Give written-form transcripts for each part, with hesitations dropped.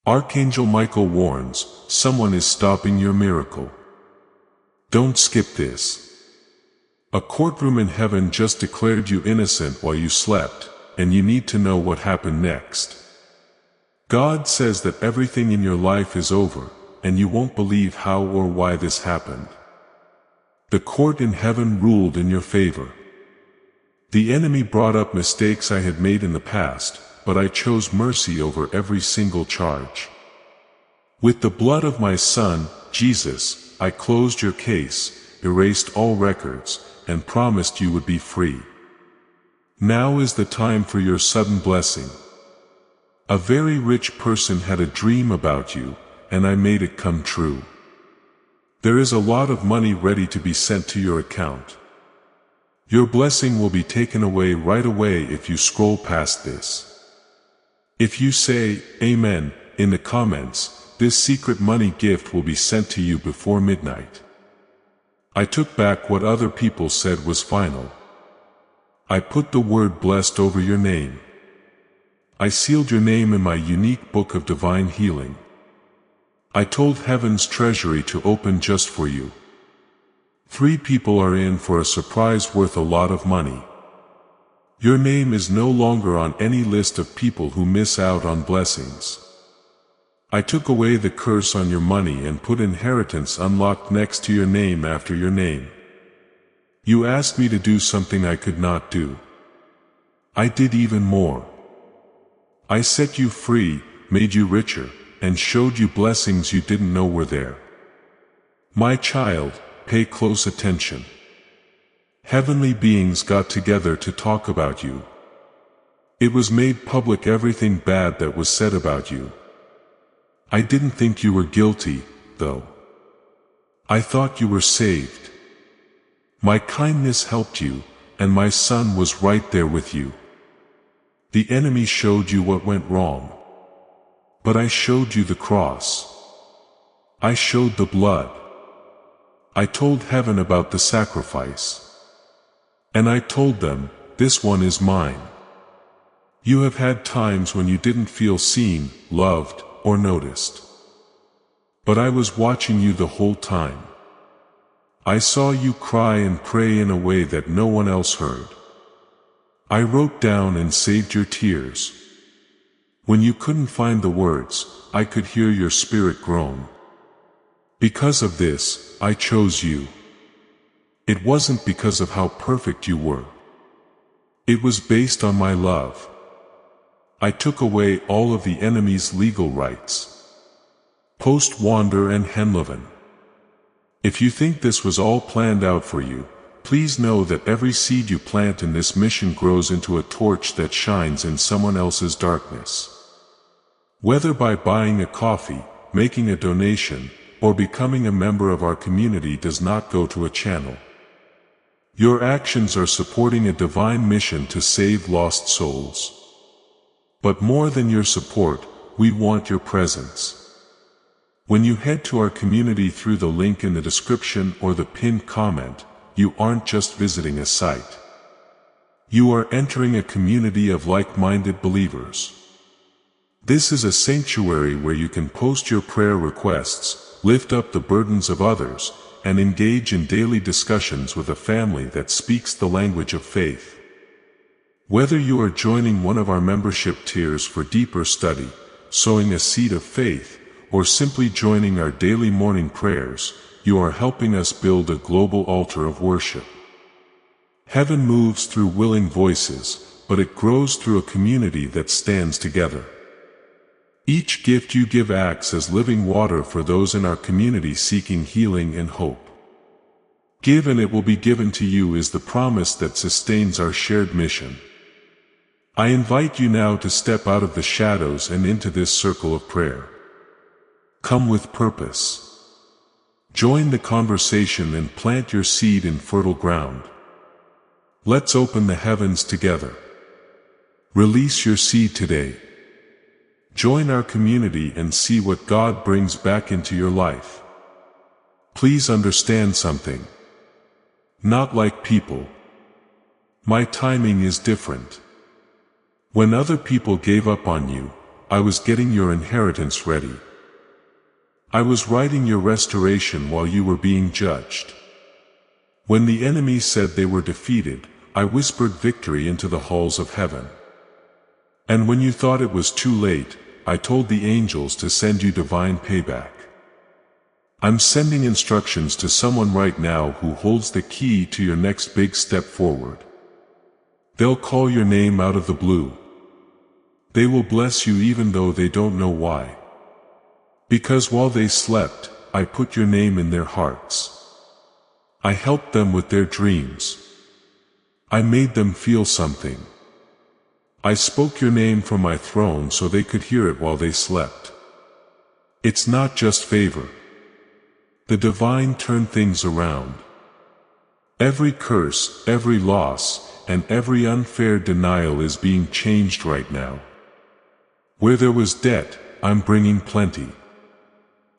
Archangel Michael warns, someone is stopping your miracle. Don't skip this. A courtroom in heaven just declared you innocent while you slept, and you need to know what happened next. God says that everything in your life is over, and you won't believe how or why this happened. The court in heaven ruled in your favor. The enemy brought up mistakes I had made in the past, but I chose mercy over every single charge. With the blood of my Son, Jesus, I closed your case, erased all records, and promised you would be free. Now is the time for your sudden blessing. A very rich person had a dream about you, and I made it come true. There is a lot of money ready to be sent to your account. Your blessing will be taken away right away if you scroll past this. If you say, Amen, in the comments, this secret money gift will be sent to you before midnight. I took back what other people said was final. I put the word blessed over your name. I sealed your name in my unique book of divine healing. I told heaven's treasury to open just for you. 3 people are in for a surprise worth a lot of money. Your name is no longer on any list of people who miss out on blessings. I took away the curse on your money and put inheritance unlocked next to your name after your name. You asked me to do something I could not do. I did even more. I set you free, made you richer, and showed you blessings you didn't know were there. My child, pay close attention. Heavenly beings got together to talk about you. It was made public everything bad that was said about you. I didn't think you were guilty, though. I thought you were saved. My kindness helped you, and my Son was right there with you. The enemy showed you what went wrong. But I showed you the cross. I showed the blood. I told heaven about the sacrifice. And I told them, this one is mine. You have had times when you didn't feel seen, loved, or noticed. But I was watching you the whole time. I saw you cry and pray in a way that no one else heard. I wrote down and saved your tears. When you couldn't find the words, I could hear your spirit groan. Because of this, I chose you. It wasn't because of how perfect you were. It was based on my love. I took away all of the enemy's legal rights. Post Wander and Henloven. If you think this was all planned out for you, please know that every seed you plant in this mission grows into a torch that shines in someone else's darkness. Whether by buying a coffee, making a donation, or becoming a member of our community does not go to a channel. Your actions are supporting a divine mission to save lost souls. But more than your support, we want your presence. When you head to our community through the link in the description or the pinned comment, you aren't just visiting a site. You are entering a community of like-minded believers. This is a sanctuary where you can post your prayer requests, lift up the burdens of others, and engage in daily discussions with a family that speaks the language of faith. Whether you are joining one of our membership tiers for deeper study, sowing a seed of faith, or simply joining our daily morning prayers, you are helping us build a global altar of worship. Heaven moves through willing voices, but it grows through a community that stands together. Each gift you give acts as living water for those in our community seeking healing and hope. Give and it will be given to you is the promise that sustains our shared mission. I invite you now to step out of the shadows and into this circle of prayer. Come with purpose. Join the conversation and plant your seed in fertile ground. Let's open the heavens together. Release your seed today. Join our community and see what God brings back into your life. Please understand something. Not like people. My timing is different. When other people gave up on you, I was getting your inheritance ready. I was writing your restoration while you were being judged. When the enemy said they were defeated, I whispered victory into the halls of heaven. And when you thought it was too late, I told the angels to send you divine payback. I'm sending instructions to someone right now who holds the key to your next big step forward. They'll call your name out of the blue. They will bless you even though they don't know why. Because while they slept, I put your name in their hearts. I helped them with their dreams. I made them feel something. I spoke your name from my throne so they could hear it while they slept. It's not just favor. The divine turned things around. Every curse, every loss, and every unfair denial is being changed right now. Where there was debt, I'm bringing plenty.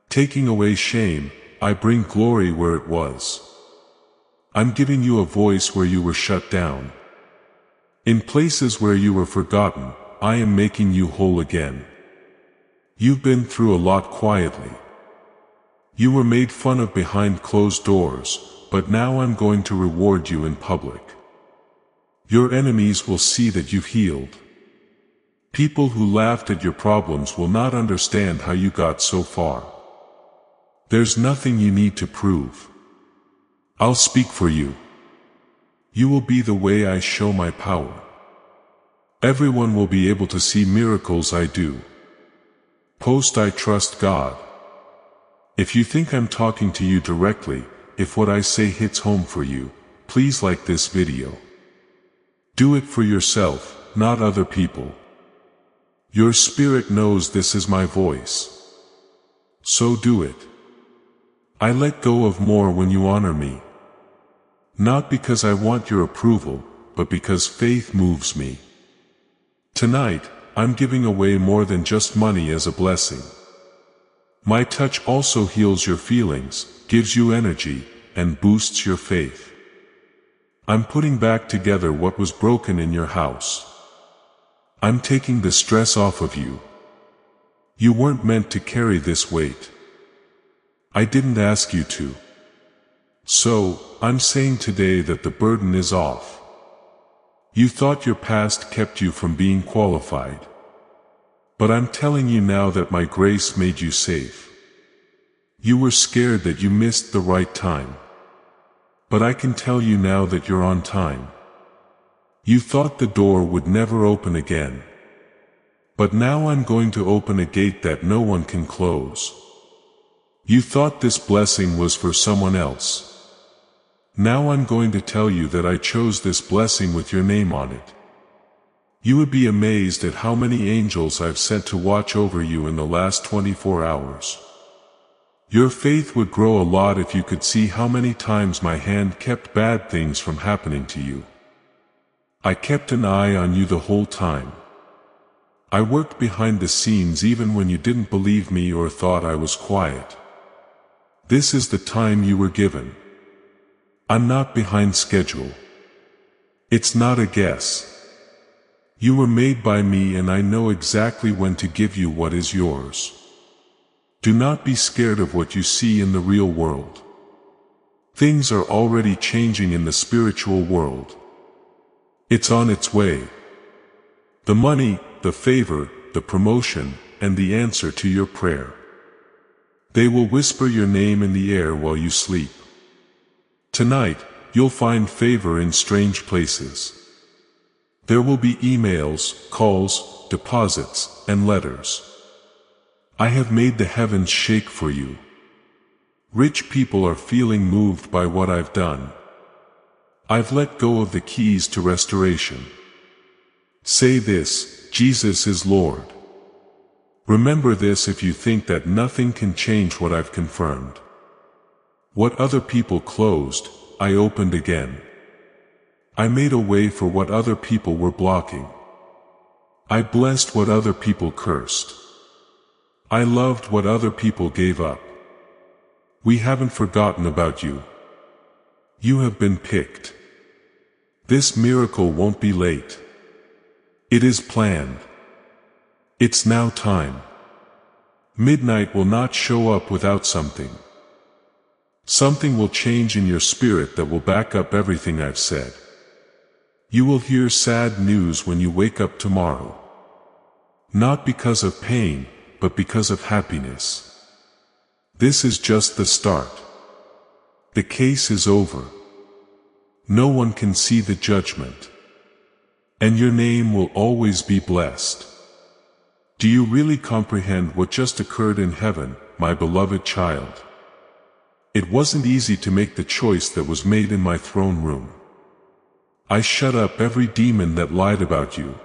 Taking away shame, I bring glory where it was. I'm giving you a voice where you were shut down. In places where you were forgotten, I am making you whole again. You've been through a lot quietly. You were made fun of behind closed doors, but now I'm going to reward you in public. Your enemies will see that you've healed. People who laughed at your problems will not understand how you got so far. There's nothing you need to prove. I'll speak for you. You will be the way I show my power. Everyone will be able to see miracles I do. Post I trust God. If you think I'm talking to you directly, if what I say hits home for you, please like this video. Do it for yourself, not other people. Your spirit knows this is my voice. So do it. I let go of more when you honor me. Not because I want your approval, but because faith moves me. Tonight, I'm giving away more than just money as a blessing. My touch also heals your feelings, gives you energy, and boosts your faith. I'm putting back together what was broken in your house. I'm taking the stress off of you. You weren't meant to carry this weight. I didn't ask you to. So, I'm saying today that the burden is off. You thought your past kept you from being qualified. But I'm telling you now that my grace made you safe. You were scared that you missed the right time. But I can tell you now that you're on time. You thought the door would never open again. But now I'm going to open a gate that no one can close. You thought this blessing was for someone else. Now I'm going to tell you that I chose this blessing with your name on it. You would be amazed at how many angels I've sent to watch over you in the last 24 hours. Your faith would grow a lot if you could see how many times my hand kept bad things from happening to you. I kept an eye on you the whole time. I worked behind the scenes even when you didn't believe me or thought I was quiet. This is the time you were given. I'm not behind schedule. It's not a guess. You were made by me and I know exactly when to give you what is yours. Do not be scared of what you see in the real world. Things are already changing in the spiritual world. It's on its way. The money, the favor, the promotion, and the answer to your prayer. They will whisper your name in the air while you sleep. Tonight, you'll find favor in strange places. There will be emails, calls, deposits, and letters. I have made the heavens shake for you. Rich people are feeling moved by what I've done. I've let go of the keys to restoration. Say this, Jesus is Lord. Remember this if you think that nothing can change what I've confirmed. What other people closed, I opened again. I made a way for what other people were blocking. I blessed what other people cursed. I loved what other people gave up. We haven't forgotten about you. You have been picked. This miracle won't be late. It is planned. It's now time. Midnight will not show up without something. Something will change in your spirit that will back up everything I've said. You will hear sad news when you wake up tomorrow. Not because of pain, but because of happiness. This is just the start. The case is over. No one can see the judgment. And your name will always be blessed. Do you really comprehend what just occurred in heaven, my beloved child? It wasn't easy to make the choice that was made in my throne room. I shut up every demon that lied about you.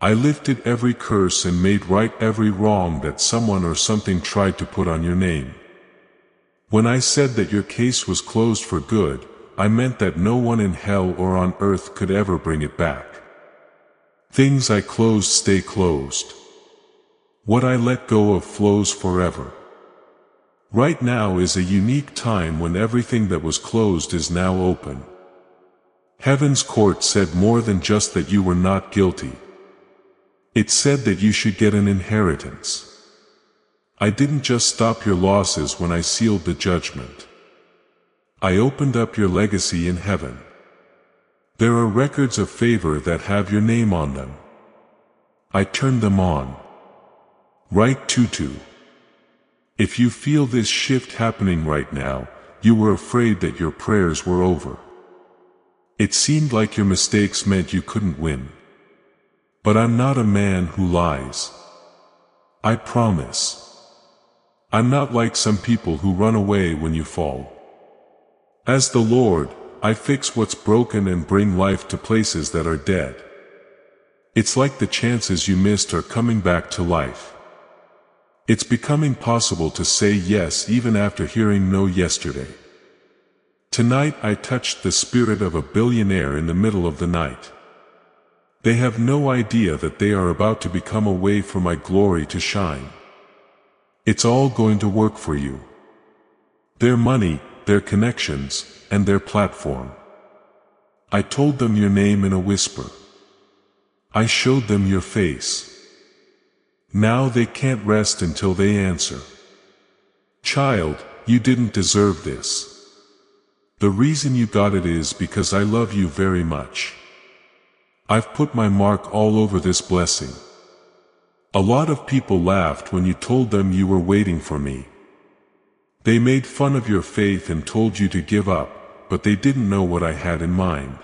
I lifted every curse and made right every wrong that someone or something tried to put on your name. When I said that your case was closed for good, I meant that no one in hell or on earth could ever bring it back. Things I closed stay closed. What I let go of flows forever. Right now is a unique time when everything that was closed is now open. Heaven's court said more than just that you were not guilty. It said that you should get an inheritance. I didn't just stop your losses when I sealed the judgment. I opened up your legacy in heaven. There are records of favor that have your name on them. I turned them on. Right, Tutu. If you feel this shift happening right now, you were afraid that your prayers were over. It seemed like your mistakes meant you couldn't win. But I'm not a man who lies. I promise. I'm not like some people who run away when you fall. As the Lord, I fix what's broken and bring life to places that are dead. It's like the chances you missed are coming back to life. It's becoming possible to say yes even after hearing no yesterday. Tonight I touched the spirit of a billionaire in the middle of the night. They have no idea that they are about to become a way for my glory to shine. It's all going to work for you. Their money, their connections, and their platform. I told them your name in a whisper. I showed them your face. Now they can't rest until they answer. Child, you didn't deserve this. The reason you got it is because I love you very much. I've put my mark all over this blessing. A lot of people laughed when you told them you were waiting for me. They made fun of your faith and told you to give up, but they didn't know what I had in mind.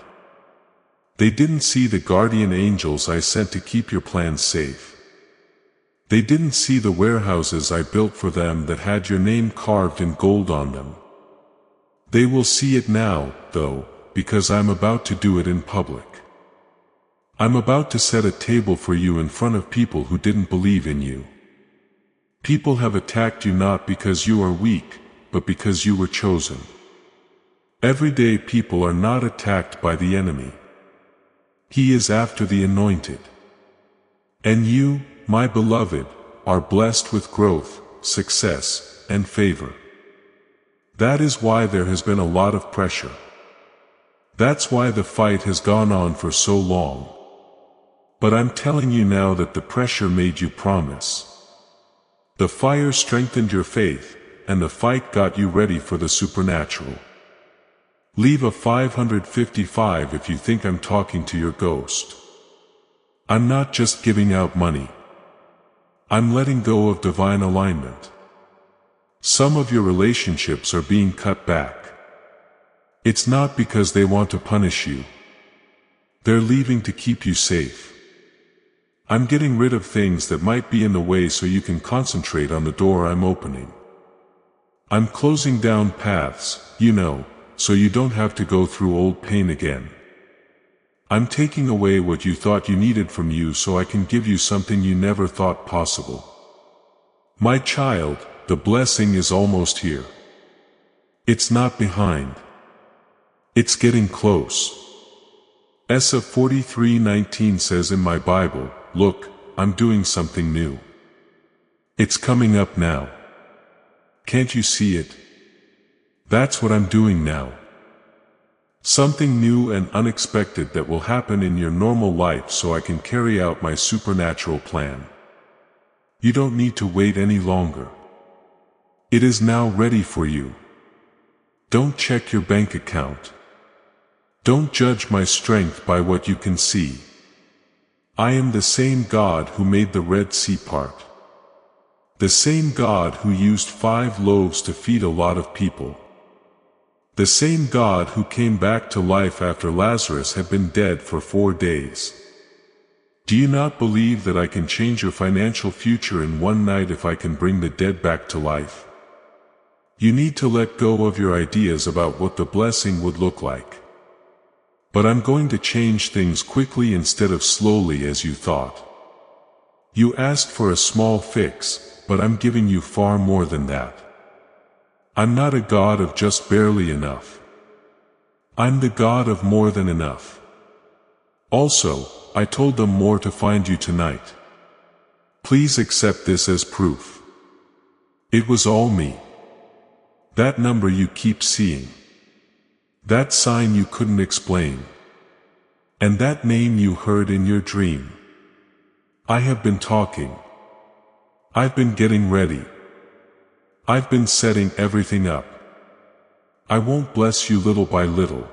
They didn't see the guardian angels I sent to keep your plans safe. They didn't see the warehouses I built for them that had your name carved in gold on them. They will see it now, though, because I'm about to do it in public. I'm about to set a table for you in front of people who didn't believe in you. People have attacked you not because you are weak, but because you were chosen. Everyday people are not attacked by the enemy. He is after the anointed. And you, my beloved, are blessed with growth, success, and favor. That is why there has been a lot of pressure. That's why the fight has gone on for so long. But I'm telling you now that the pressure made you promise. The fire strengthened your faith, and the fight got you ready for the supernatural. Leave a 555 if you think I'm talking to your ghost. I'm not just giving out money. I'm letting go of divine alignment. Some of your relationships are being cut back. It's not because they want to punish you. They're leaving to keep you safe. I'm getting rid of things that might be in the way so you can concentrate on the door I'm opening. I'm closing down paths, so you don't have to go through old pain again. I'm taking away what you thought you needed from you so I can give you something you never thought possible. My child, the blessing is almost here. It's not behind. It's getting close. Esa 43:19 says in my Bible, "Look, I'm doing something new. It's coming up now. Can't you see it? That's what I'm doing now." Something new and unexpected that will happen in your normal life so I can carry out my supernatural plan. You don't need to wait any longer. It is now ready for you. Don't check your bank account. Don't judge my strength by what you can see. I am the same God who made the Red Sea part. The same God who used 5 loaves to feed a lot of people. The same God who came back to life after Lazarus had been dead for 4 days. Do you not believe that I can change your financial future in one night if I can bring the dead back to life? You need to let go of your ideas about what the blessing would look like. But I'm going to change things quickly instead of slowly as you thought. You asked for a small fix, but I'm giving you far more than that. I'm not a God of just barely enough. I'm the God of more than enough. Also, I told them more to find you tonight. Please accept this as proof. It was all me. That number you keep seeing. That sign you couldn't explain. And that name you heard in your dream. I have been talking. I've been getting ready. I've been setting everything up. I won't bless you little by little.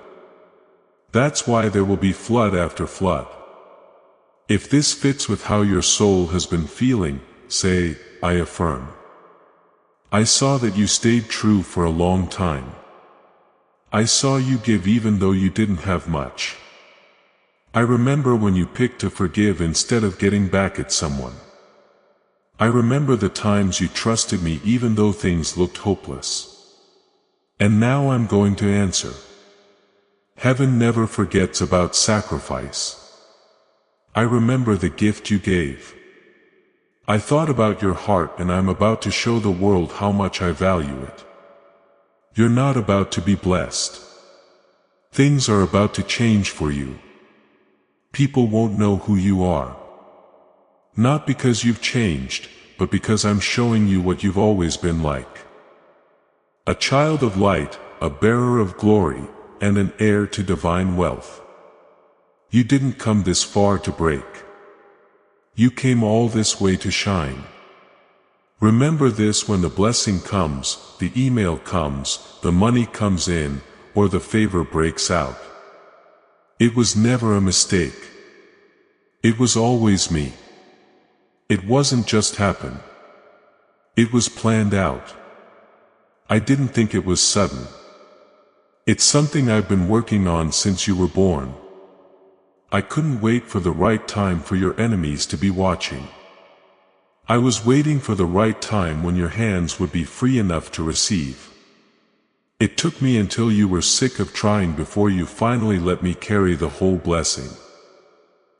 That's why there will be flood after flood. If this fits with how your soul has been feeling, say, I affirm. I saw that you stayed true for a long time. I saw you give even though you didn't have much. I remember when you picked to forgive instead of getting back at someone. I remember the times you trusted me even though things looked hopeless. And now I'm going to answer. Heaven never forgets about sacrifice. I remember the gift you gave. I thought about your heart and I'm about to show the world how much I value it. You're not about to be blessed. Things are about to change for you. People won't know who you are. Not because you've changed, but because I'm showing you what you've always been like. A child of light, a bearer of glory, and an heir to divine wealth. You didn't come this far to break. You came all this way to shine. Remember this: when the blessing comes, the email comes, the money comes in, or the favor breaks out. It was never a mistake. It was always me. It wasn't just happen. It was planned out. I didn't think it was sudden. It's something I've been working on since you were born. I couldn't wait for the right time for your enemies to be watching. I was waiting for the right time when your hands would be free enough to receive. It took me until you were sick of trying before you finally let me carry the whole blessing.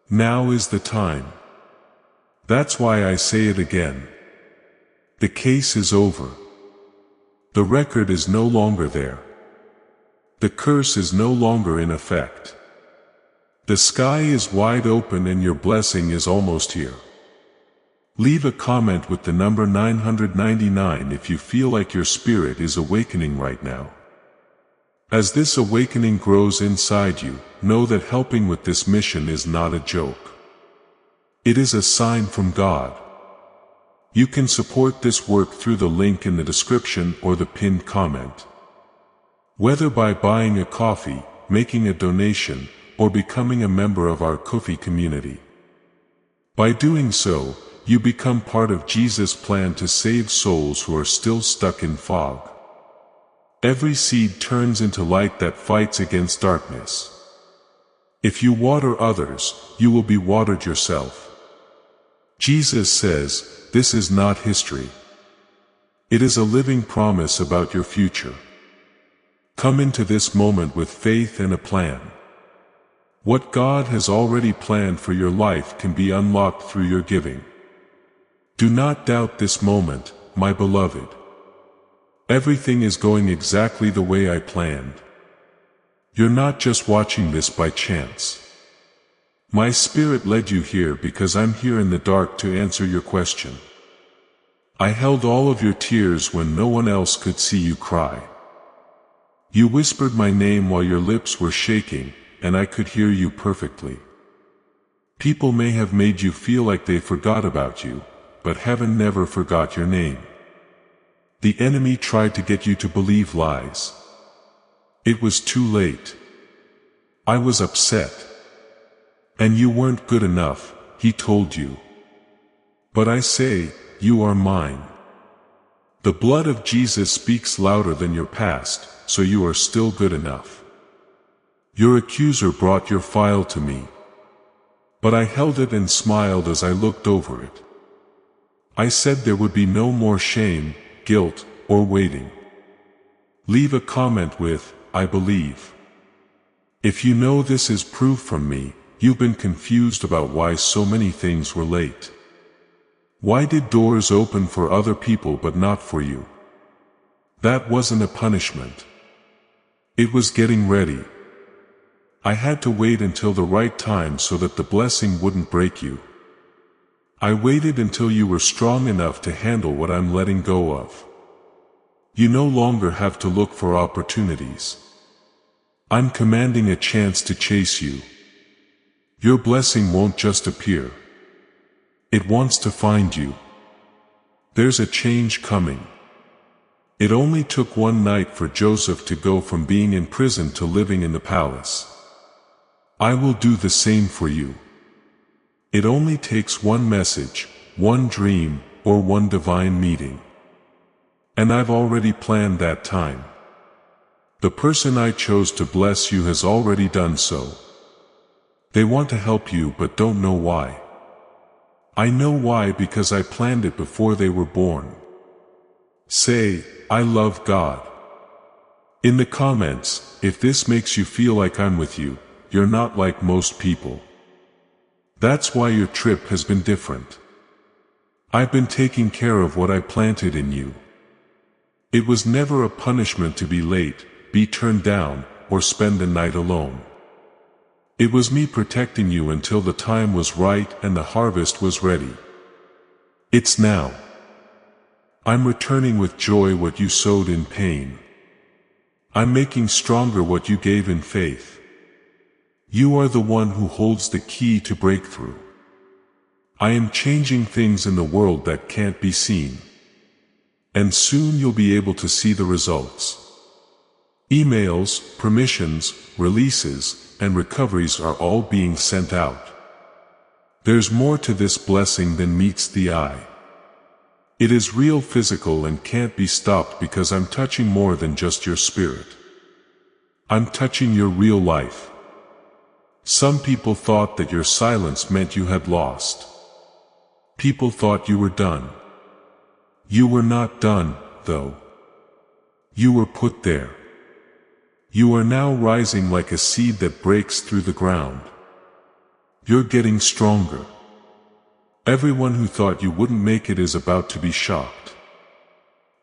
Now is the time. That's why I say it again. The case is over. The record is no longer there. The curse is no longer in effect. The sky is wide open and your blessing is almost here. Leave a comment with the number 999 if you feel like your spirit is awakening right now. As this awakening grows inside you, know that helping with this mission is not a joke. It is a sign from God. You can support this work through the link in the description or the pinned comment. Whether by buying a coffee, making a donation, or becoming a member of our Ko-fi community. By doing so, you become part of Jesus' plan to save souls who are still stuck in fog. Every seed turns into light that fights against darkness. If you water others, you will be watered yourself. Jesus says, this is not history. It is a living promise about your future. Come into this moment with faith and a plan. What God has already planned for your life can be unlocked through your giving. Do not doubt this moment, my beloved. Everything is going exactly the way I planned. You're not just watching this by chance. My spirit led you here because I'm here in the dark to answer your question. I held all of your tears when no one else could see you cry. You whispered my name while your lips were shaking, and I could hear you perfectly. People may have made you feel like they forgot about you, but heaven never forgot your name. The enemy tried to get you to believe lies. It was too late. I was upset. And you weren't good enough, he told you. But I say, you are mine. The blood of Jesus speaks louder than your past, so you are still good enough. Your accuser brought your file to me. But I held it and smiled as I looked over it. I said there would be no more shame, guilt, or waiting. Leave a comment with, I believe. If you know this is proof from me, you've been confused about why so many things were late. Why did doors open for other people but not for you? That wasn't a punishment. It was getting ready. I had to wait until the right time so that the blessing wouldn't break you. I waited until you were strong enough to handle what I'm letting go of. You no longer have to look for opportunities. I'm commanding a chance to chase you. Your blessing won't just appear. It wants to find you. There's a change coming. It only took one night for Joseph to go from being in prison to living in the palace. I will do the same for you. It only takes one message, one dream, or one divine meeting. And I've already planned that time. The person I chose to bless you has already done so. They want to help you but don't know why. I know why because I planned it before they were born. Say, I love God. In the comments, if this makes you feel like I'm with you, you're not like most people. That's why your trip has been different. I've been taking care of what I planted in you. It was never a punishment to be late, be turned down, or spend the night alone. It was me protecting you until the time was right and the harvest was ready. It's now. I'm returning with joy what you sowed in pain. I'm making stronger what you gave in faith. You are the one who holds the key to breakthrough. I am changing things in the world that can't be seen. And soon you'll be able to see the results. Emails, permissions, releases, and recoveries are all being sent out. There's more to this blessing than meets the eye. It is real, physical, and can't be stopped because I'm touching more than just your spirit. I'm touching your real life. Some people thought that your silence meant you had lost. People thought you were done. You were not done, though. You were put there. You are now rising like a seed that breaks through the ground. You're getting stronger. Everyone who thought you wouldn't make it is about to be shocked.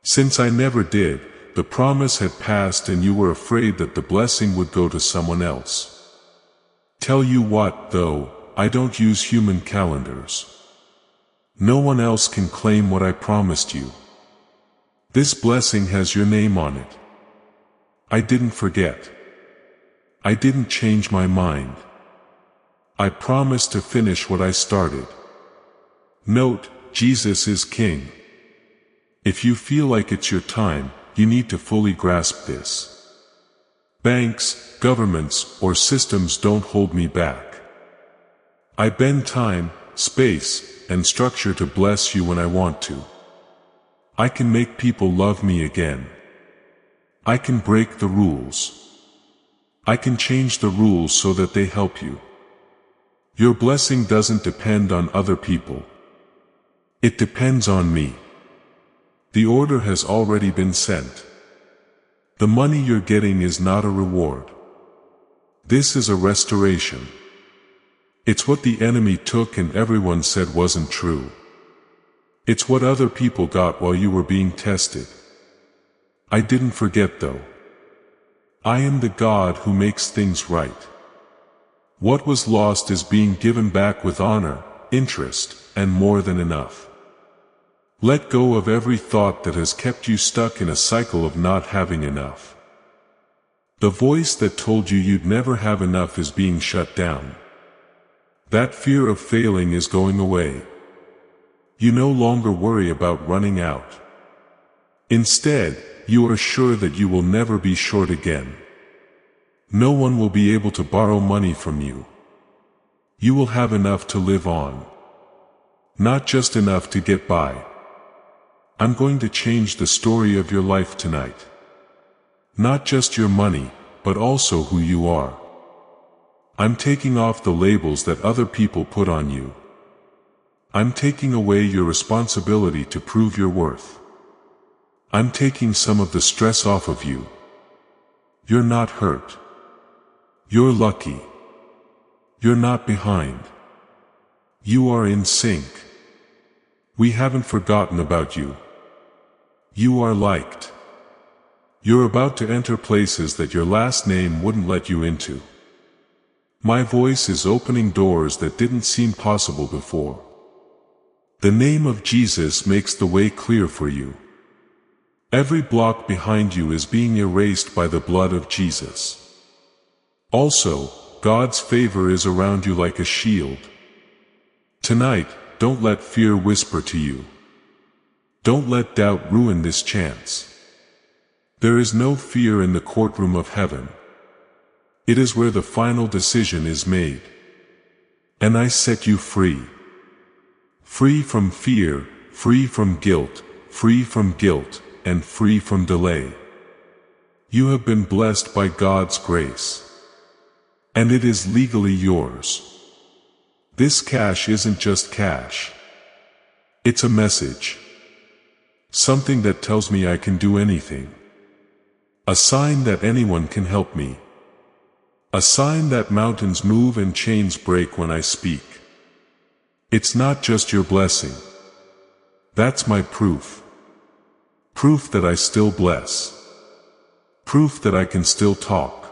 Since I never did, the promise had passed and you were afraid that the blessing would go to someone else. Tell you what, though, I don't use human calendars. No one else can claim what I promised you. This blessing has your name on it. I didn't forget. I didn't change my mind. I promised to finish what I started. Note, Jesus is King. If you feel like it's your time, you need to fully grasp this. Banks, governments, or systems don't hold me back. I bend time, space, and structure to bless you when I want to. I can make people love me again. I can break the rules. I can change the rules so that they help you. Your blessing doesn't depend on other people. It depends on me. The order has already been sent. The money you're getting is not a reward. This is a restoration. It's what the enemy took and everyone said wasn't true. It's what other people got while you were being tested. I didn't forget though. I am the God who makes things right. What was lost is being given back with honor, interest, and more than enough. Let go of every thought that has kept you stuck in a cycle of not having enough. The voice that told you you'd never have enough is being shut down. That fear of failing is going away. You no longer worry about running out. Instead, you are sure that you will never be short again. No one will be able to borrow money from you. You will have enough to live on. Not just enough to get by. I'm going to change the story of your life tonight. Not just your money, but also who you are. I'm taking off the labels that other people put on you. I'm taking away your responsibility to prove your worth. I'm taking some of the stress off of you. You're not hurt. You're lucky. You're not behind. You are in sync. We haven't forgotten about you. You are liked. You're about to enter places that your last name wouldn't let you into. My voice is opening doors that didn't seem possible before. The name of Jesus makes the way clear for you. Every block behind you is being erased by the blood of Jesus. Also, God's favor is around you like a shield. Tonight, don't let fear whisper to you. Don't let doubt ruin this chance. There is no fear in the courtroom of heaven. It is where the final decision is made. And I set you free. Free from fear, free from guilt, and free from delay. You have been blessed by God's grace. And it is legally yours. This cash isn't just cash. It's a message. Something that tells me I can do anything. A sign that anyone can help me. A sign that mountains move and chains break when I speak. It's not just your blessing. That's my proof. Proof that I still bless. Proof that I can still talk.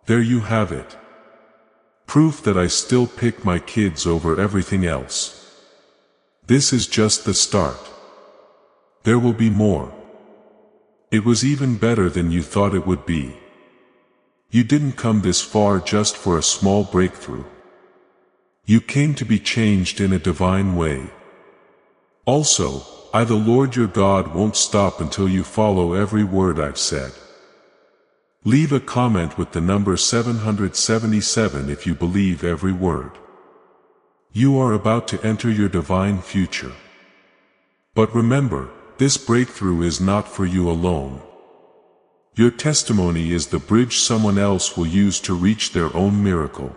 There you have it. Proof that I still pick my kids over everything else. This is just the start. There will be more. It was even better than you thought it would be. You didn't come this far just for a small breakthrough. You came to be changed in a divine way. Also, I, the Lord your God, won't stop until you follow every word I've said. Leave a comment with the number 777 if you believe every word. You are about to enter your divine future. But remember, this breakthrough is not for you alone. Your testimony is the bridge someone else will use to reach their own miracle.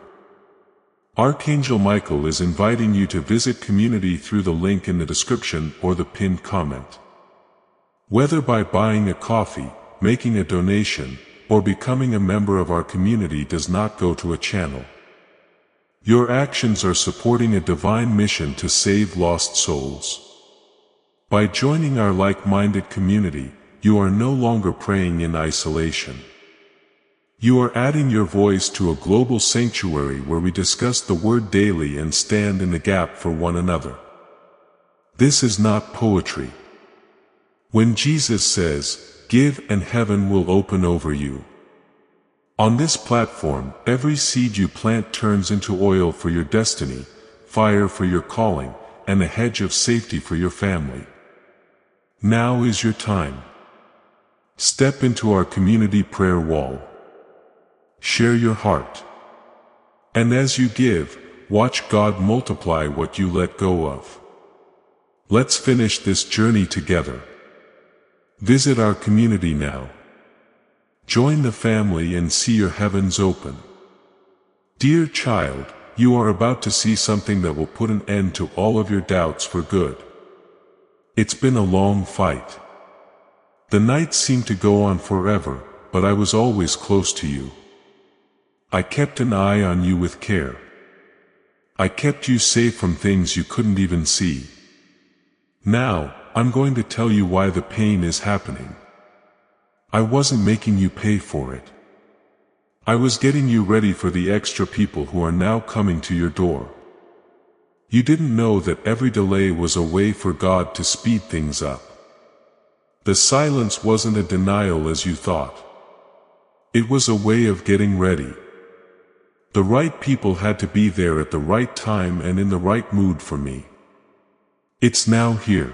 Archangel Michael is inviting you to visit community through the link in the description or the pinned comment. Whether by buying a coffee, making a donation, or becoming a member of our community does not go to a channel. Your actions are supporting a divine mission to save lost souls. By joining our like-minded community, you are no longer praying in isolation. You are adding your voice to a global sanctuary where we discuss the Word daily and stand in the gap for one another. This is not poetry. When Jesus says, "Give and heaven will open over you." On this platform, every seed you plant turns into oil for your destiny, fire for your calling, and a hedge of safety for your family. Now is your time. Step into our community prayer wall. Share your heart. And as you give, watch God multiply what you let go of. Let's finish this journey together. Visit our community now. Join the family and see your heavens open. Dear child, you are about to see something that will put an end to all of your doubts for good. It's been a long fight. The nights seemed to go on forever, but I was always close to you. I kept an eye on you with care. I kept you safe from things you couldn't even see. Now, I'm going to tell you why the pain is happening. I wasn't making you pay for it. I was getting you ready for the extra people who are now coming to your door. You didn't know that every delay was a way for God to speed things up. The silence wasn't a denial as you thought. It was a way of getting ready. The right people had to be there at the right time and in the right mood for me. It's now here.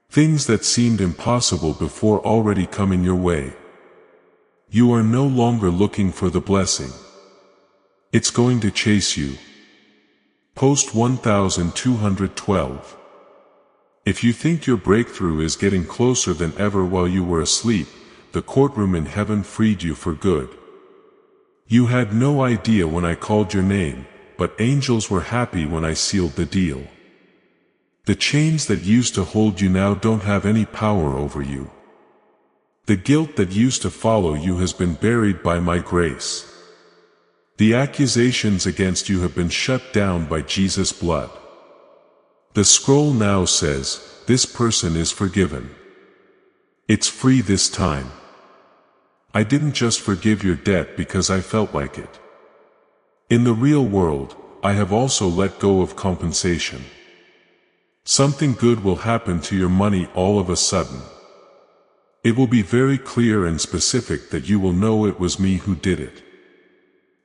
Things that seemed impossible before already coming your way. You are no longer looking for the blessing. It's going to chase you. Post 1212. If you think your breakthrough is getting closer than ever while you were asleep, the courtroom in heaven freed you for good. You had no idea when I called your name, but angels were happy when I sealed the deal. The chains that used to hold you now don't have any power over you. The guilt that used to follow you has been buried by my grace. The accusations against you have been shut down by Jesus' blood. The scroll now says, this person is forgiven. It's free this time. I didn't just forgive your debt because I felt like it. In the real world, I have also let go of compensation. Something good will happen to your money all of a sudden. It will be very clear and specific that you will know it was me who did it.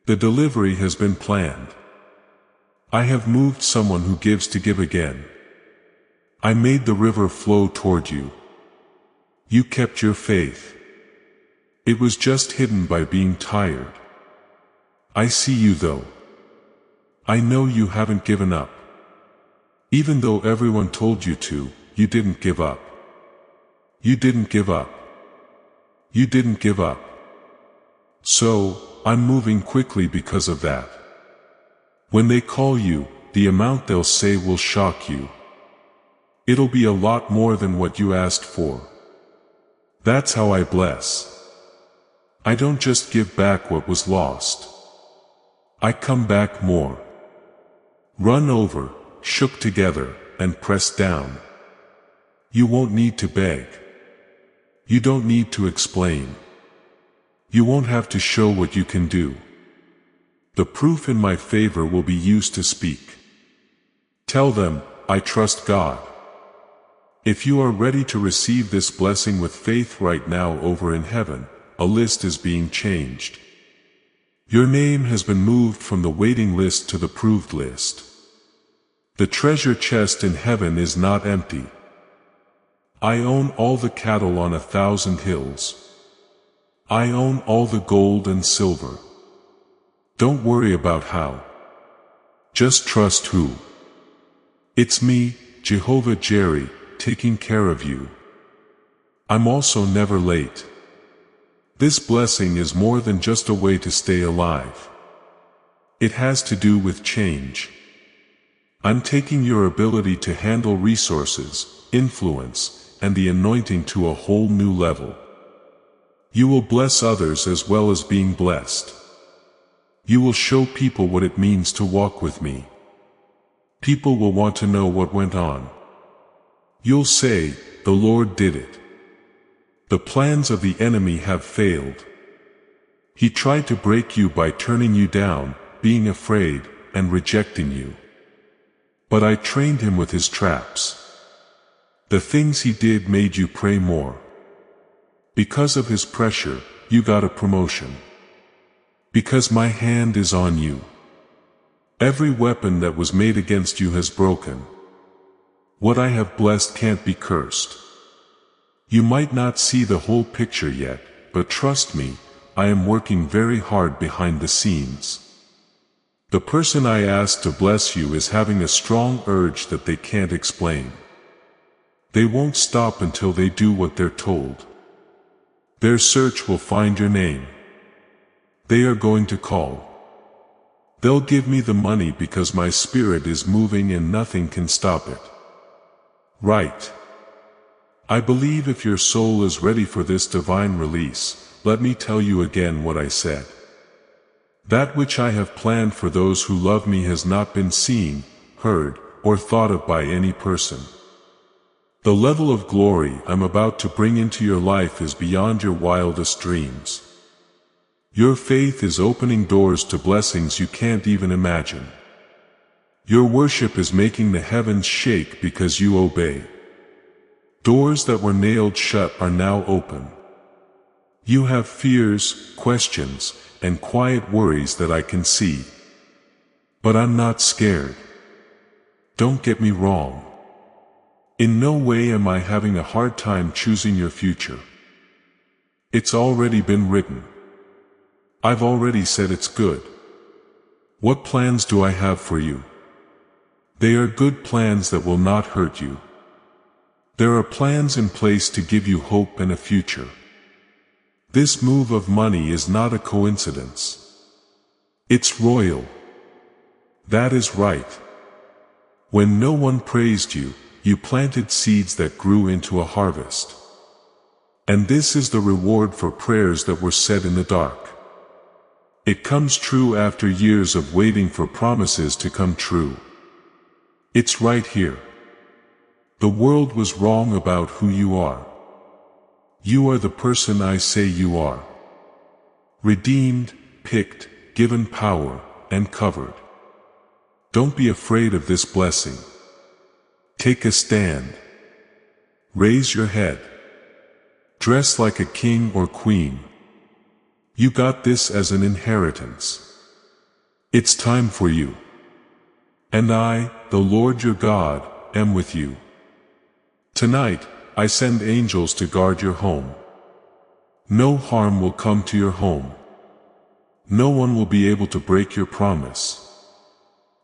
The delivery has been planned. I have moved someone who gives to give again. I made the river flow toward you. You kept your faith. It was just hidden by being tired. I see you though. I know you haven't given up. Even though everyone told you to, you didn't give up. You didn't give up. You didn't give up. So, I'm moving quickly because of that. When they call you, the amount they'll say will shock you. It'll be a lot more than what you asked for. That's how I bless. I don't just give back what was lost. I come back more. Run over, shook together, and pressed down. You won't need to beg. You don't need to explain. You won't have to show what you can do. The proof in my favor will be used to speak. Tell them, I trust God. If you are ready to receive this blessing with faith right now over in heaven, a list is being changed. Your name has been moved from the waiting list to the proved list. The treasure chest in heaven is not empty. I own all the cattle on 1,000 hills. I own all the gold and silver. Don't worry about how. Just trust who. It's me, Jehovah Jireh, taking care of you. I'm also never late. This blessing is more than just a way to stay alive. It has to do with change. I'm taking your ability to handle resources, influence, and the anointing to a whole new level. You will bless others as well as being blessed. You will show people what it means to walk with me. People will want to know what went on. You'll say, the Lord did it. The plans of the enemy have failed. He tried to break you by turning you down, being afraid, and rejecting you. But I trained him with his traps. The things he did made you pray more. Because of his pressure, you got a promotion. Because my hand is on you. Every weapon that was made against you has broken. What I have blessed can't be cursed. You might not see the whole picture yet, but trust me, I am working very hard behind the scenes. The person I asked to bless you is having a strong urge that they can't explain. They won't stop until they do what they're told. Their search will find your name. They are going to call. They'll give me the money because my spirit is moving and nothing can stop it. Right. I believe if your soul is ready for this divine release, let me tell you again what I said. That which I have planned for those who love me has not been seen, heard, or thought of by any person. The level of glory I'm about to bring into your life is beyond your wildest dreams. Your faith is opening doors to blessings you can't even imagine. Your worship is making the heavens shake because you obey. Doors that were nailed shut are now open. You have fears, questions, and quiet worries that I can see. But I'm not scared. Don't get me wrong. In no way am I having a hard time choosing your future. It's already been written. I've already said it's good. What plans do I have for you? They are good plans that will not hurt you. There are plans in place to give you hope and a future. This move of money is not a coincidence. It's royal. That is right. When no one praised you, you planted seeds that grew into a harvest. And this is the reward for prayers that were said in the dark. It comes true after years of waiting for promises to come true. It's right here. The world was wrong about who you are. You are the person I say you are. Redeemed, picked, given power, and covered. Don't be afraid of this blessing. Take a stand. Raise your head. Dress like a king or queen. You got this as an inheritance. It's time for you. And I, the Lord your God, am with you. Tonight, I send angels to guard your home. No harm will come to your home. No one will be able to break your promise.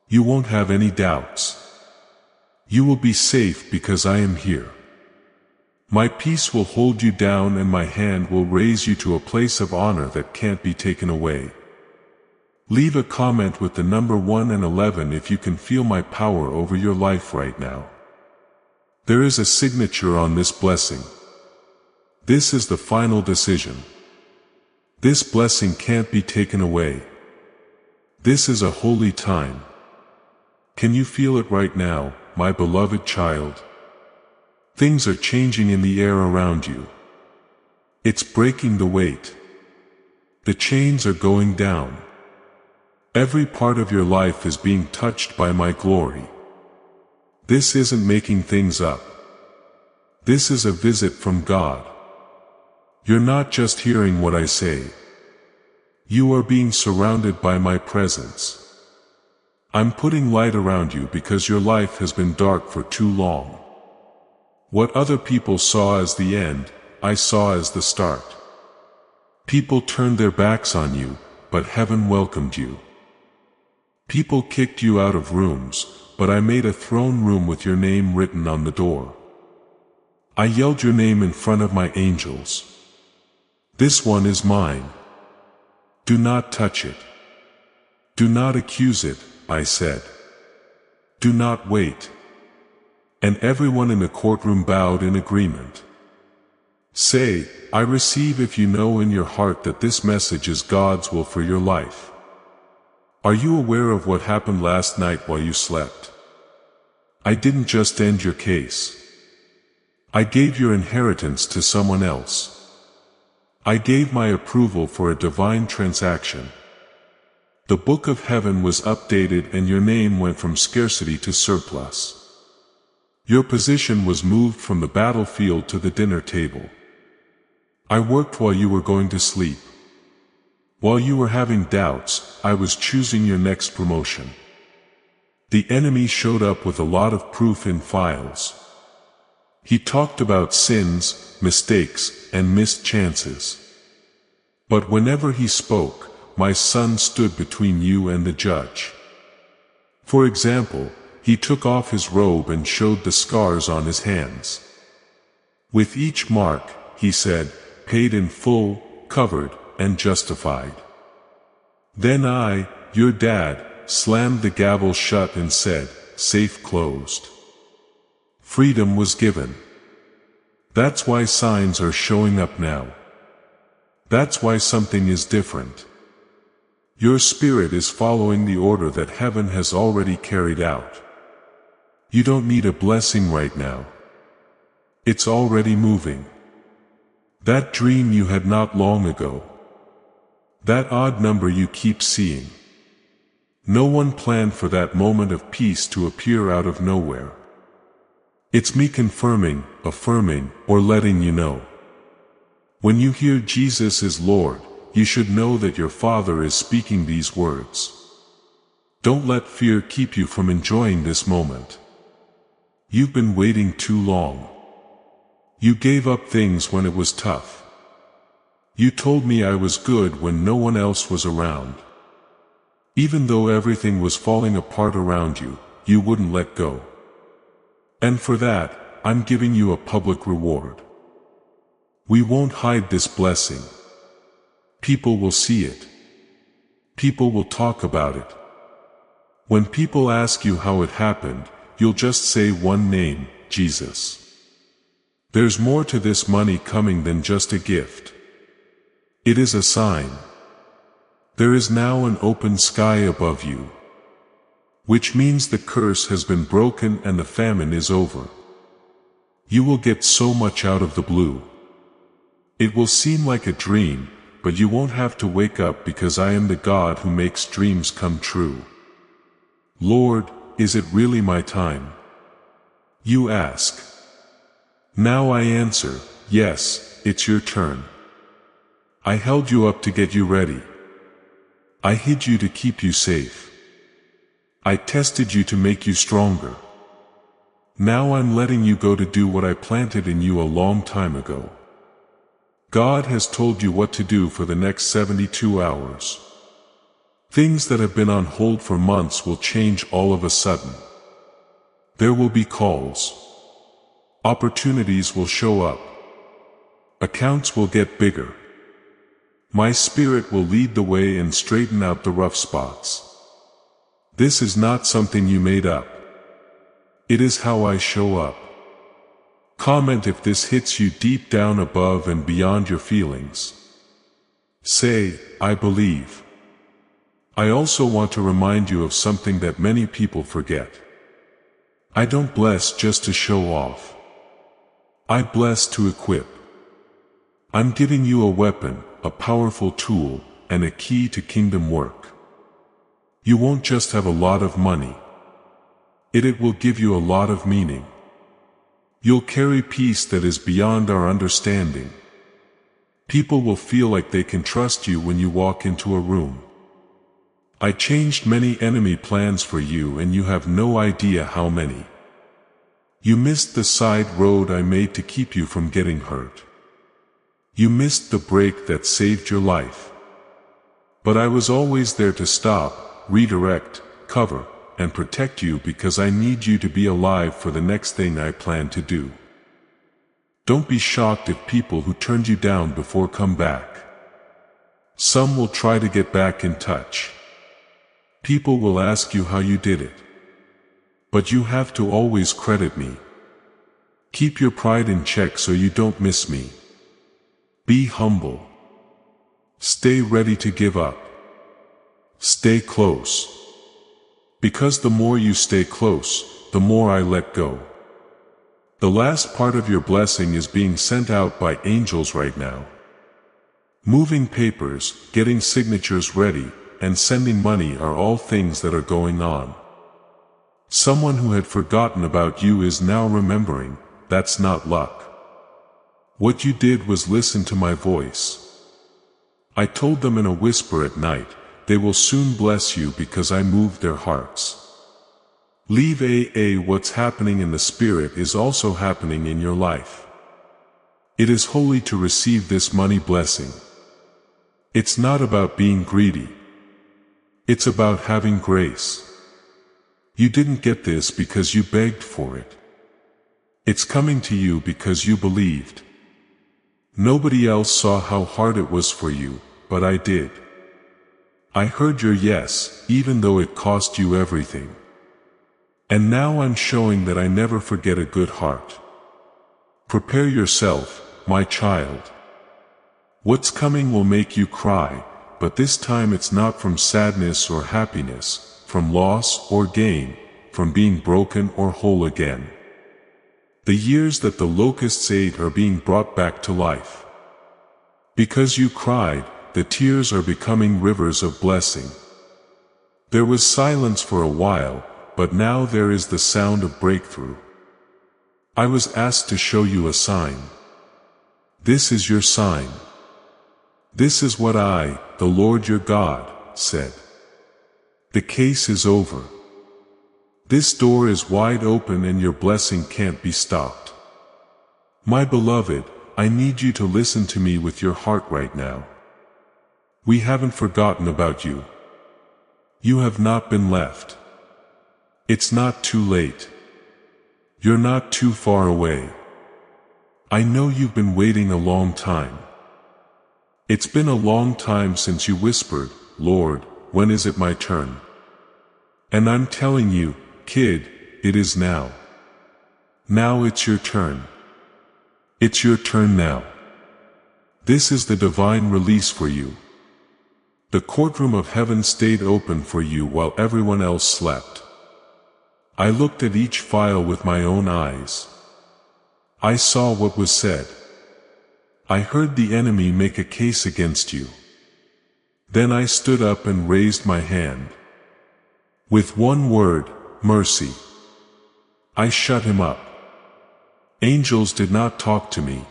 You won't have any doubts. You will be safe because I am here. My peace will hold you down and my hand will raise you to a place of honor that can't be taken away. Leave a comment with the number 1 and 11 if you can feel my power over your life right now. There is a signature on this blessing. This is the final decision. This blessing can't be taken away. This is a holy time. Can you feel it right now, my beloved child? Things are changing in the air around you. It's breaking the weight. The chains are going down. Every part of your life is being touched by my glory. This isn't making things up. This is a visit from God. You're not just hearing what I say. You are being surrounded by my presence. I'm putting light around you because your life has been dark for too long. What other people saw as the end, I saw as the start. People turned their backs on you, but heaven welcomed you. People kicked you out of rooms, but I made a throne room with your name written on the door. I yelled your name in front of my angels. This one is mine. Do not touch it. Do not accuse it, I said. Do not wait. And everyone in the courtroom bowed in agreement. Say, I receive if you know in your heart that this message is God's will for your life. Are you aware of what happened last night while you slept? I didn't just end your case. I gave your inheritance to someone else. I gave my approval for a divine transaction. The book of heaven was updated and your name went from scarcity to surplus. Your position was moved from the battlefield to the dinner table. I worked while you were going to sleep. While you were having doubts, I was choosing your next promotion. The enemy showed up with a lot of proof in files. He talked about sins, mistakes, and missed chances. But whenever he spoke, my son stood between you and the judge. For example, he took off his robe and showed the scars on his hands. With each mark, he said, paid in full, covered, and justified. Then I, your dad, slammed the gavel shut and said, safe closed. Freedom was given. That's why signs are showing up now. That's why something is different. Your spirit is following the order that heaven has already carried out. You don't need a blessing right now. It's already moving. That dream you had not long ago. That odd number you keep seeing. No one planned for that moment of peace to appear out of nowhere. It's me confirming, affirming, or letting you know. When you hear Jesus is Lord, you should know that your Father is speaking these words. Don't let fear keep you from enjoying this moment. You've been waiting too long. You gave up things when it was tough. You told me I was good when no one else was around. Even though everything was falling apart around you, you wouldn't let go. And for that, I'm giving you a public reward. We won't hide this blessing. People will see it. People will talk about it. When people ask you how it happened, you'll just say one name, Jesus. There's more to this money coming than just a gift. It is a sign. There is now an open sky above you, which means the curse has been broken and the famine is over. You will get so much out of the blue. It will seem like a dream, but you won't have to wake up because I am the God who makes dreams come true. Lord, is it really my time? You ask. Now I answer, yes, it's your turn. I held you up to get you ready. I hid you to keep you safe. I tested you to make you stronger. Now I'm letting you go to do what I planted in you a long time ago. God has told you what to do for the next 72 hours. Things that have been on hold for months will change all of a sudden. There will be calls. Opportunities will show up. Accounts will get bigger. My Spirit will lead the way and straighten out the rough spots. This is not something you made up. It is how I show up. Comment if this hits you deep down above and beyond your feelings. Say, I believe. I also want to remind you of something that many people forget. I don't bless just to show off. I bless to equip. I'm giving you a weapon, a powerful tool, and a key to kingdom work. You won't just have a lot of money. It will give you a lot of meaning. You'll carry peace that is beyond our understanding. People will feel like they can trust you when you walk into a room. I changed many enemy plans for you and you have no idea how many. You missed the side road I made to keep you from getting hurt. You missed the break that saved your life. But I was always there to stop, redirect, cover, and protect you because I need you to be alive for the next thing I plan to do. Don't be shocked if people who turned you down before come back. Some will try to get back in touch. People will ask you how you did it. But you have to always credit me. Keep your pride in check so you don't miss me. Be humble. Stay ready to give up. Stay close. Because the more you stay close, the more I let go. The last part of your blessing is being sent out by angels right now. Moving papers, getting signatures ready, and sending money are all things that are going on. Someone who had forgotten about you is now remembering. That's not luck. What you did was listen to my voice. I told them in a whisper at night, they will soon bless you because I moved their hearts. Leave what's happening in the Spirit is also happening in your life. It is holy to receive this money blessing. It's not about being greedy. It's about having grace. You didn't get this because you begged for it. It's coming to you because you believed. Nobody else saw how hard it was for you, but I did. I heard your yes, even though it cost you everything. And now I'm showing that I never forget a good heart. Prepare yourself, my child. What's coming will make you cry, but this time it's not from sadness or happiness, from loss or gain, from being broken or whole again. The years that the locusts ate are being brought back to life. Because you cried, the tears are becoming rivers of blessing. There was silence for a while, but now there is the sound of breakthrough. I was asked to show you a sign. This is your sign. This is what I, the Lord your God, said. The case is over. This door is wide open and your blessing can't be stopped. My beloved, I need you to listen to me with your heart right now. We haven't forgotten about you. You have not been left. It's not too late. You're not too far away. I know you've been waiting a long time. It's been a long time since you whispered, Lord, when is it my turn? And I'm telling you, kid, it is now. Now it's your turn. It's your turn now. This is the divine release for you. The courtroom of heaven stayed open for you while everyone else slept. I looked at each file with my own eyes. I saw what was said. I heard the enemy make a case against you. Then I stood up and raised my hand. With one word, mercy. I shut him up. Angels did not talk to me.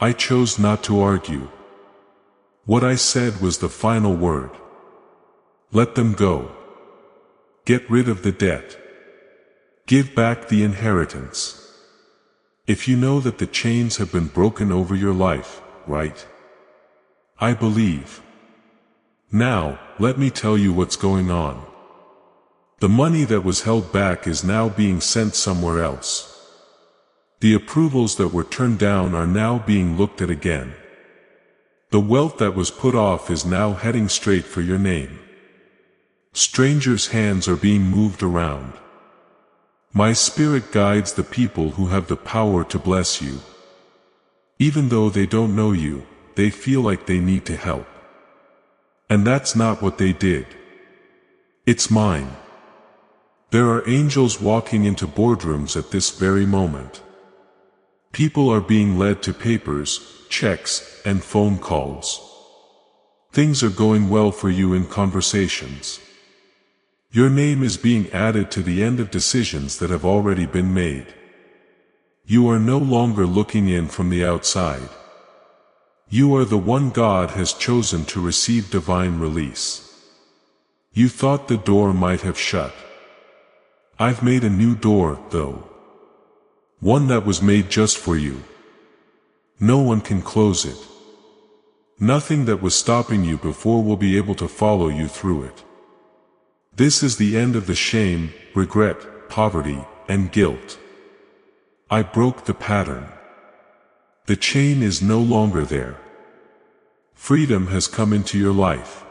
I chose not to argue. What I said was the final word. Let them go. Get rid of the debt. Give back the inheritance. If you know that the chains have been broken over your life, right? I believe. Now, let me tell you what's going on. The money that was held back is now being sent somewhere else. The approvals that were turned down are now being looked at again. The wealth that was put off is now heading straight for your name. Strangers' hands are being moved around. My spirit guides the people who have the power to bless you. Even though they don't know you, they feel like they need to help. And that's not what they did. It's mine. There are angels walking into boardrooms at this very moment. People are being led to papers, checks, and phone calls. Things are going well for you in conversations. Your name is being added to the end of decisions that have already been made. You are no longer looking in from the outside. You are the one God has chosen to receive divine release. You thought the door might have shut. I've made a new door, though. One that was made just for you. No one can close it. Nothing that was stopping you before will be able to follow you through it. This is the end of the shame, regret, poverty, and guilt. I broke the pattern. The chain is no longer there. Freedom has come into your life.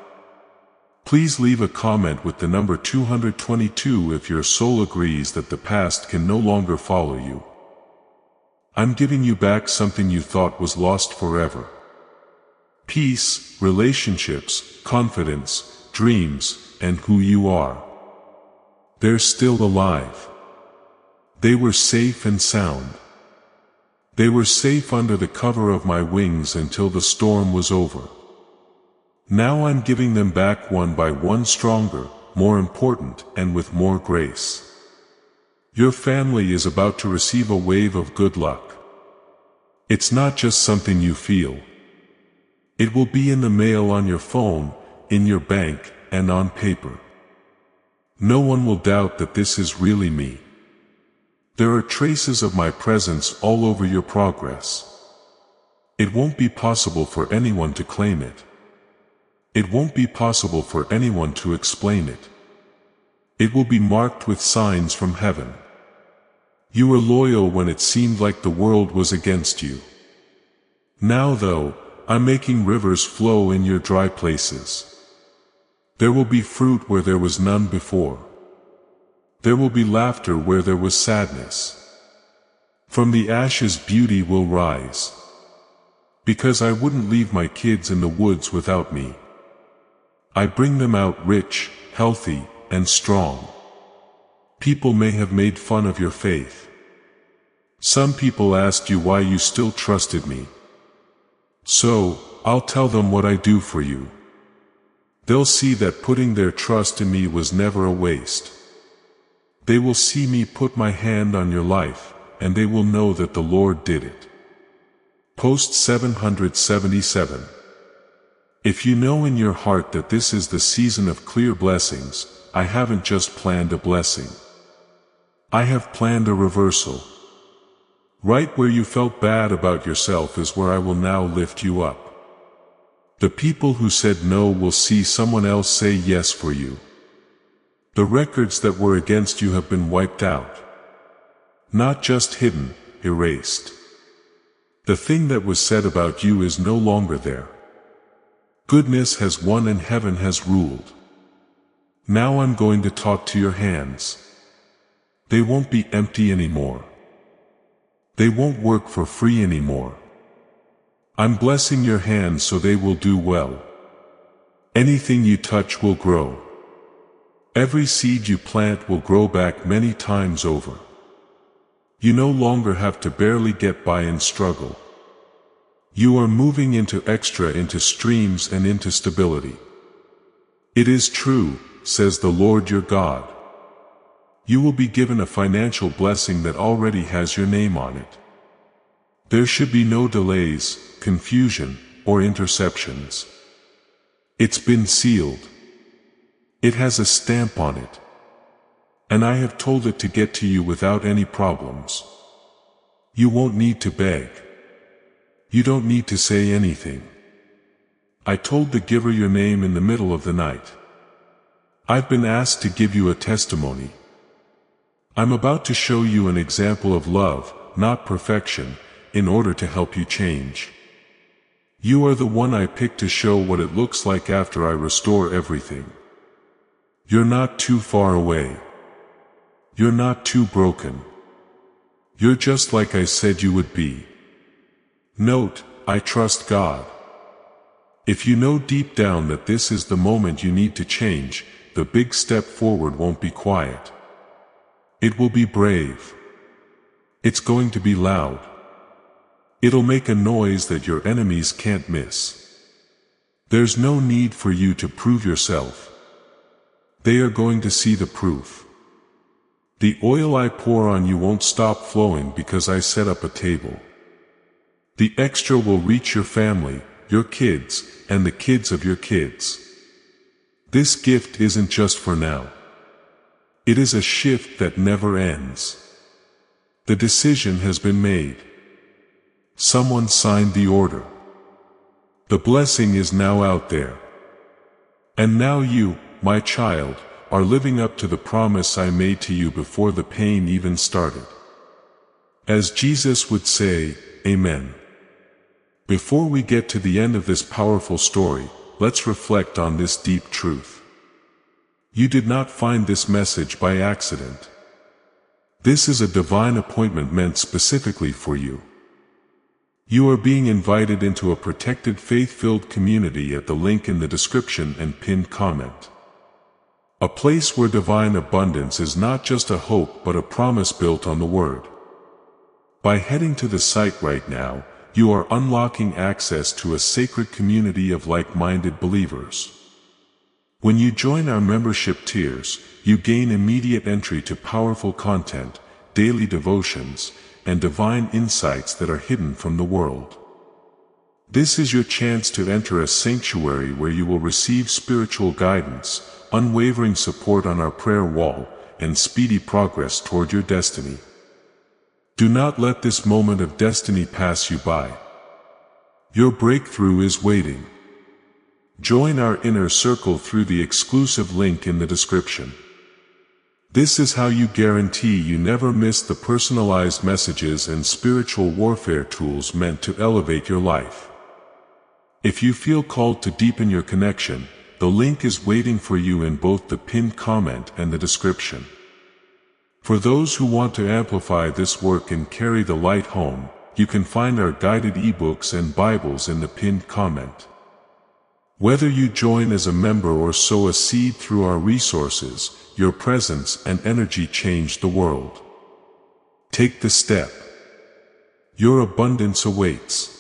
Please leave a comment with the number 222 if your soul agrees that the past can no longer follow you. I'm giving you back something you thought was lost forever. Peace, relationships, confidence, dreams, and who you are. They're still alive. They were safe and sound. They were safe under the cover of my wings until the storm was over. Now I'm giving them back one by one, stronger, more important, and with more grace. Your family is about to receive a wave of good luck. It's not just something you feel. It will be in the mail, on your phone, in your bank, and on paper. No one will doubt that this is really me. There are traces of my presence all over your progress. It won't be possible for anyone to claim it. It won't be possible for anyone to explain it. It will be marked with signs from heaven. You were loyal when it seemed like the world was against you. Now, though, I'm making rivers flow in your dry places. There will be fruit where there was none before. There will be laughter where there was sadness. From the ashes beauty will rise. Because I wouldn't leave my kids in the woods without me. I bring them out rich, healthy, and strong. People may have made fun of your faith. Some people asked you why you still trusted me. So, I'll tell them what I do for you. They'll see that putting their trust in me was never a waste. They will see me put my hand on your life, and they will know that the Lord did it. Post 777. If you know in your heart that this is the season of clear blessings, I haven't just planned a blessing. I have planned a reversal. Right where you felt bad about yourself is where I will now lift you up. The people who said no will see someone else say yes for you. The records that were against you have been wiped out. Not just hidden, erased. The thing that was said about you is no longer there. Goodness has won and heaven has ruled. Now I'm going to talk to your hands. They won't be empty anymore. They won't work for free anymore. I'm blessing your hands so they will do well. Anything you touch will grow. Every seed you plant will grow back many times over. You no longer have to barely get by and struggle. You are moving into extra, into streams and into stability. It is true, says the Lord your God. You will be given a financial blessing that already has your name on it. There should be no delays, confusion, or interceptions. It's been sealed. It has a stamp on it. And I have told it to get to you without any problems. You won't need to beg. You don't need to say anything. I told the giver your name in the middle of the night. I've been asked to give you a testimony. I'm about to show you an example of love, not perfection, in order to help you change. You are the one I picked to show what it looks like after I restore everything. You're not too far away. You're not too broken. You're just like I said you would be. Note, I trust God. If you know deep down that this is the moment you need to change, the big step forward won't be quiet. It will be brave. It's going to be loud. It'll make a noise that your enemies can't miss. There's no need for you to prove yourself. They are going to see the proof. The oil I pour on you won't stop flowing because I set up a table. The extra will reach your family, your kids, and the kids of your kids. This gift isn't just for now. It is a shift that never ends. The decision has been made. Someone signed the order. The blessing is now out there. And now you, my child, are living up to the promise I made to you before the pain even started. As Jesus would say, Amen. Before we get to the end of this powerful story, let's reflect on this deep truth. You did not find this message by accident. This is a divine appointment meant specifically for you. You are being invited into a protected faith-filled community at the link in the description and pinned comment. A place where divine abundance is not just a hope but a promise built on the Word. By heading to the site right now, you are unlocking access to a sacred community of like-minded believers. When you join our membership tiers, you gain immediate entry to powerful content, daily devotions, and divine insights that are hidden from the world. This is your chance to enter a sanctuary where you will receive spiritual guidance, unwavering support on our prayer wall, and speedy progress toward your destiny. Do not let this moment of destiny pass you by. Your breakthrough is waiting. Join our inner circle through the exclusive link in the description. This is how you guarantee you never miss the personalized messages and spiritual warfare tools meant to elevate your life. If you feel called to deepen your connection, the link is waiting for you in both the pinned comment and the description. For those who want to amplify this work and carry the light home, you can find our guided ebooks and Bibles in the pinned comment. Whether you join as a member or sow a seed through our resources, your presence and energy change the world. Take the step. Your abundance awaits.